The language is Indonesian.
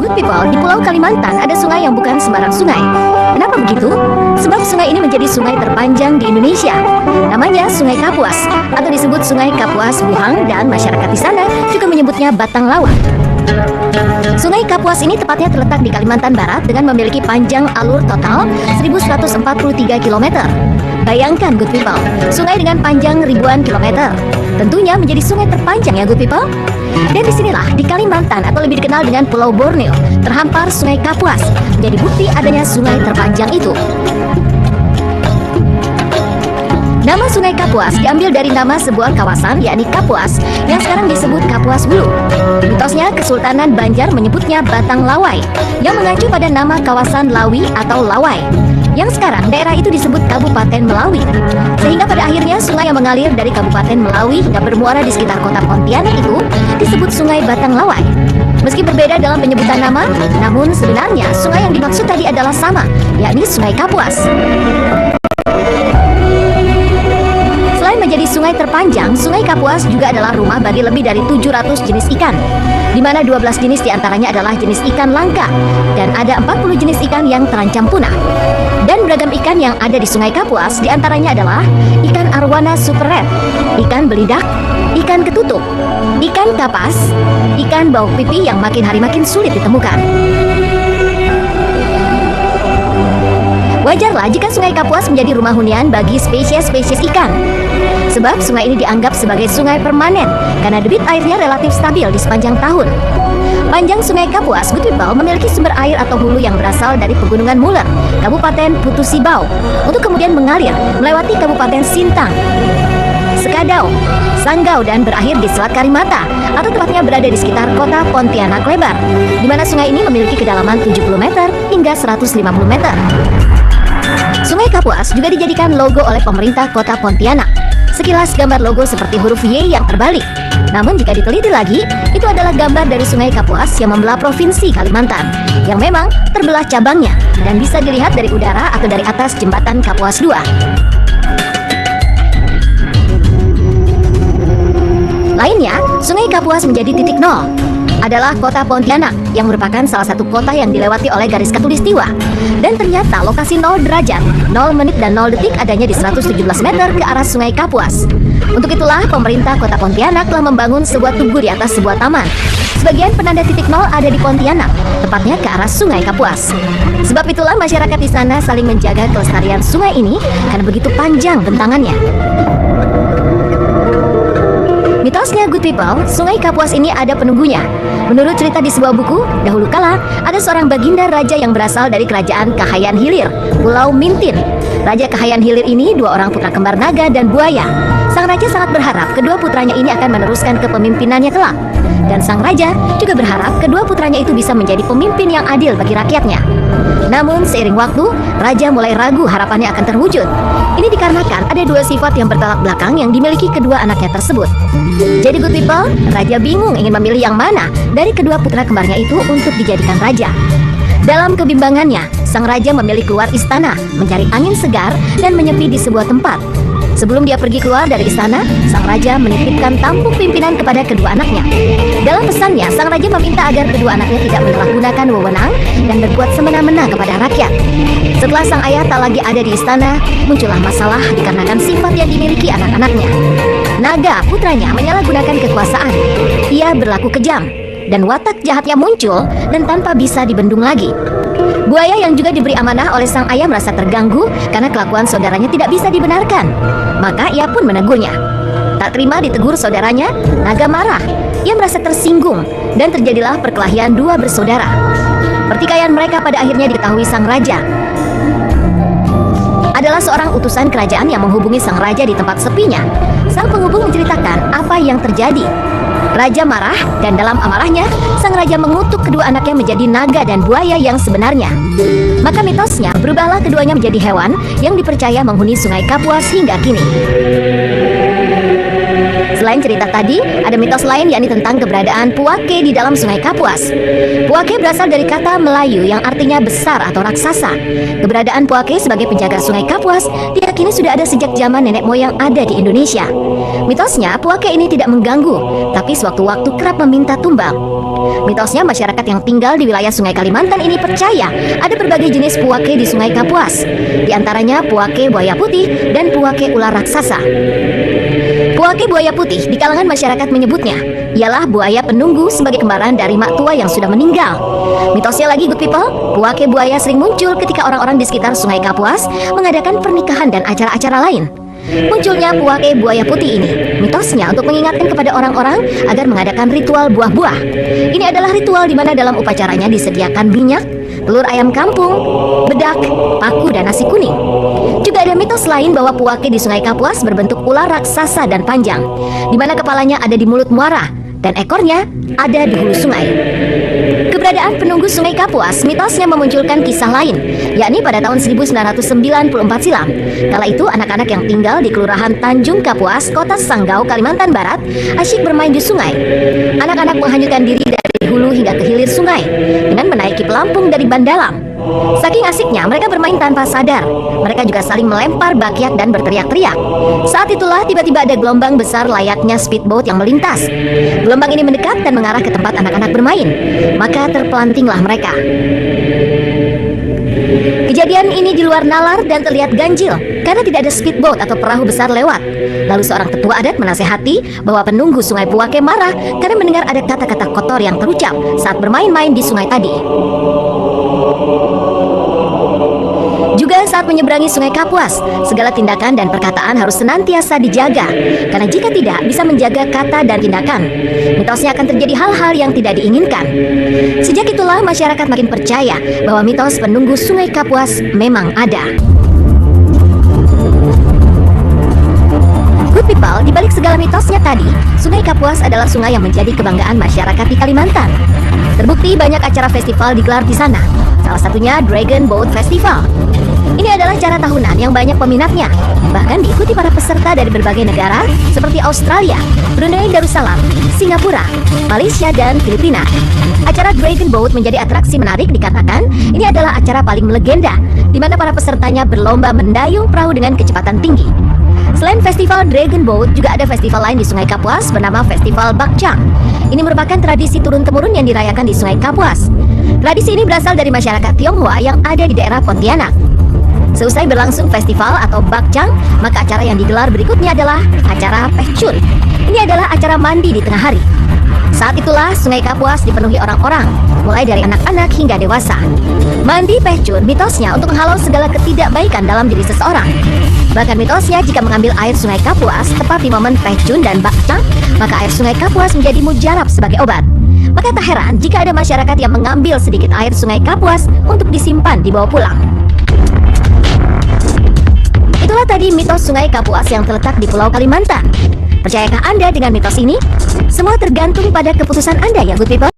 Good people, di Pulau Kalimantan ada sungai yang bukan sembarang sungai. Kenapa begitu? Sebab sungai ini menjadi sungai terpanjang di Indonesia. Namanya Sungai Kapuas atau disebut Sungai Kapuas Buhang, dan masyarakat di sana juga menyebutnya Batang Lawa. Sungai Kapuas ini tepatnya terletak di Kalimantan Barat dengan memiliki panjang alur total 1143 km. Bayangkan good people, sungai dengan panjang ribuan kilometer tentunya menjadi sungai terpanjang ya good people. Dan disinilah di Kalimantan atau lebih dikenal dengan Pulau Borneo terhampar Sungai Kapuas menjadi bukti adanya sungai terpanjang itu. Nama Sungai Kapuas diambil dari nama sebuah kawasan, yakni Kapuas, yang sekarang disebut Kapuas Hulu. Mitosnya Kesultanan Banjar menyebutnya Batang Lawai, yang mengacu pada nama kawasan Lawi atau Lawai, yang sekarang daerah itu disebut Kabupaten Melawi. Sehingga pada akhirnya sungai yang mengalir dari Kabupaten Melawi hingga bermuara di sekitar kota Pontianak itu disebut Sungai Batang Lawai. Meski berbeda dalam penyebutan nama, namun sebenarnya sungai yang dimaksud tadi adalah sama, yakni Sungai Kapuas. Menjadi sungai terpanjang, Sungai Kapuas juga adalah rumah bagi lebih dari 700 jenis ikan, di mana 12 jenis diantaranya adalah jenis ikan langka, dan ada 40 jenis ikan yang terancam punah. Dan beragam ikan yang ada di Sungai Kapuas diantaranya adalah ikan arwana super red, ikan belidak, ikan ketutup, ikan kapas, ikan bau pipi yang makin hari makin sulit ditemukan. Wajarlah jika Sungai Kapuas menjadi rumah hunian bagi spesies-spesies ikan. Sebab sungai ini dianggap sebagai sungai permanen karena debit airnya relatif stabil di sepanjang tahun. Panjang Sungai Kapuas, good people, memiliki sumber air atau hulu yang berasal dari Pegunungan Muler, Kabupaten Putu Sibau, untuk kemudian mengalir melewati Kabupaten Sintang, Sekadau, Sanggau, dan berakhir di Selat Karimata, atau tepatnya berada di sekitar kota Pontianak Lebar, di mana sungai ini memiliki kedalaman 70 meter hingga 150 meter. Sungai Kapuas juga dijadikan logo oleh pemerintah kota Pontianak. Sekilas gambar logo seperti huruf Y yang terbalik. Namun jika diteliti lagi, itu adalah gambar dari Sungai Kapuas yang membelah provinsi Kalimantan, yang memang terbelah cabangnya dan bisa dilihat dari udara atau dari atas jembatan Kapuas 2. Lainnya, Sungai Kapuas menjadi titik nol adalah kota Pontianak, yang merupakan salah satu kota yang dilewati oleh garis khatulistiwa. Dan ternyata lokasi 0 derajat, 0 menit dan 0 detik adanya di 117 meter ke arah Sungai Kapuas. Untuk itulah pemerintah kota Pontianak telah membangun sebuah tugu di atas sebuah taman. Sebagian penanda titik 0 ada di Pontianak, tepatnya ke arah Sungai Kapuas. Sebab itulah masyarakat di sana saling menjaga kelestarian sungai ini karena begitu panjang bentangannya. Mitosnya good people, Sungai Kapuas ini ada penunggunya. Menurut cerita di sebuah buku, dahulu kala ada seorang baginda raja yang berasal dari kerajaan Kahayan Hilir, Pulau Mintin. Raja Kahayan Hilir ini 2 orang putra kembar naga dan buaya. Sang raja sangat berharap kedua putranya ini akan meneruskan kepemimpinannya kelak. Dan sang raja juga berharap kedua putranya itu bisa menjadi pemimpin yang adil bagi rakyatnya. Namun seiring waktu, raja mulai ragu harapannya akan terwujud. Ini dikarenakan ada 2 sifat yang bertolak belakang yang dimiliki kedua anaknya tersebut. Jadi good people, raja bingung ingin memilih yang mana dari kedua putra kembarnya itu untuk dijadikan raja. Dalam kebimbangannya, sang raja memilih keluar istana, mencari angin segar dan menyepi di sebuah tempat. Sebelum dia pergi keluar dari istana, sang raja menitipkan tampuk pimpinan kepada kedua anaknya. Dalam pesannya, sang raja meminta agar kedua anaknya tidak menyalahgunakan wewenang dan berbuat semena-mena kepada rakyat. Setelah sang ayah tak lagi ada di istana, muncullah masalah dikarenakan sifat yang dimiliki anak-anaknya. Naga, putranya, menyalahgunakan kekuasaan. Ia berlaku kejam, dan watak jahatnya muncul dan tanpa bisa dibendung lagi. Buaya yang juga diberi amanah oleh sang ayah merasa terganggu karena kelakuan saudaranya tidak bisa dibenarkan. Maka ia pun menegurnya. Tak terima ditegur saudaranya, naga marah. Ia merasa tersinggung dan terjadilah perkelahian 2 bersaudara. Pertikaian mereka pada akhirnya diketahui sang raja. Adalah seorang utusan kerajaan yang menghubungi sang raja di tempat sepinya. Sang penghubung menceritakan apa yang terjadi. Raja marah dan dalam amarahnya, sang raja mengutuk kedua anaknya menjadi naga dan buaya yang sebenarnya. Maka mitosnya berubahlah keduanya menjadi hewan yang dipercaya menghuni Sungai Kapuas hingga kini. Selain cerita tadi, ada mitos lain yakni tentang keberadaan Puake di dalam Sungai Kapuas. Puake berasal dari kata Melayu yang artinya besar atau raksasa. Keberadaan Puake sebagai penjaga Sungai Kapuas diyakini sudah ada sejak zaman nenek moyang ada di Indonesia. Mitosnya, Puake ini tidak mengganggu, tapi sewaktu-waktu kerap meminta tumbang. Mitosnya, masyarakat yang tinggal di wilayah Sungai Kalimantan ini percaya ada berbagai jenis Puake di Sungai Kapuas. Di antaranya Puake buaya putih dan Puake ular raksasa. Puake buaya putih di kalangan masyarakat menyebutnya ialah buaya penunggu sebagai kembaran dari mak tua yang sudah meninggal. Mitosnya lagi, good people, Puake buaya sering muncul ketika orang-orang di sekitar Sungai Kapuas mengadakan pernikahan dan acara-acara lain. Munculnya Puake buaya putih ini mitosnya untuk mengingatkan kepada orang-orang agar mengadakan ritual buah-buah. Ini adalah ritual di mana dalam upacaranya disediakan minyak, telur ayam kampung, bedak, paku, dan nasi kuning. Juga ada mitos lain bahwa Puake di Sungai Kapuas berbentuk ular raksasa dan panjang, di mana kepalanya ada di mulut muara dan ekornya ada di hulu sungai. Keberadaan penunggu Sungai Kapuas mitosnya memunculkan kisah lain, yakni pada tahun 1994 silam. Kala itu anak-anak yang tinggal di Kelurahan Tanjung Kapuas, Kota Sanggau, Kalimantan Barat, asyik bermain di sungai. Anak-anak menghanyutkan diri dari hulu hingga ke hilir sungai dengan menaiki pelampung dari ban dalam. Saking asiknya mereka bermain tanpa sadar. Mereka juga saling melempar bakyak dan berteriak-teriak. Saat itulah tiba-tiba ada gelombang besar layaknya speedboat yang melintas. Gelombang ini mendekat dan mengarah ke tempat anak-anak bermain. Maka terpelantinglah mereka. Kejadian ini di luar nalar dan terlihat ganjil karena tidak ada speedboat atau perahu besar lewat. Lalu seorang tetua adat menasehati bahwa penunggu Sungai Puake marah karena mendengar ada kata-kata kotor yang terucap saat bermain-main di sungai tadi. Juga saat menyeberangi Sungai Kapuas, segala tindakan dan perkataan harus senantiasa dijaga, karena jika tidak bisa menjaga kata dan tindakan. Mitosnya akan terjadi hal-hal yang tidak diinginkan. Sejak itulah masyarakat makin percaya bahwa mitos penunggu Sungai Kapuas memang ada. Good people, di balik segala mitosnya tadi, Sungai Kapuas adalah sungai yang menjadi kebanggaan masyarakat di Kalimantan. Terbukti banyak acara festival digelar di sana. Salah satunya Dragon Boat Festival. Ini adalah acara tahunan yang banyak peminatnya, bahkan diikuti para peserta dari berbagai negara seperti Australia, Brunei Darussalam, Singapura, Malaysia, dan Filipina. Acara Dragon Boat menjadi atraksi menarik dikarenakan ini adalah acara paling melegenda, di mana para pesertanya berlomba mendayung perahu dengan kecepatan tinggi. Selain festival Dragon Boat, juga ada festival lain di Sungai Kapuas bernama Festival Bakcang. Ini merupakan tradisi turun-temurun yang dirayakan di Sungai Kapuas. Tradisi ini berasal dari masyarakat Tionghoa yang ada di daerah Pontianak. Seusai berlangsung festival atau Bakcang, maka acara yang digelar berikutnya adalah acara Pehcun. Ini adalah acara mandi di tengah hari. Saat itulah Sungai Kapuas dipenuhi orang-orang, mulai dari anak-anak hingga dewasa. Mandi Pehcun mitosnya untuk menghalau segala ketidakbaikan dalam diri seseorang. Bahkan mitosnya jika mengambil air Sungai Kapuas tepat di momen Pehcun dan Bakcang, maka air Sungai Kapuas menjadi mujarab sebagai obat. Maka tak heran jika ada masyarakat yang mengambil sedikit air Sungai Kapuas untuk disimpan dibawa pulang. Itulah tadi mitos Sungai Kapuas yang terletak di Pulau Kalimantan. Percayakah Anda dengan mitos ini? Semua tergantung pada keputusan Anda ya, good people.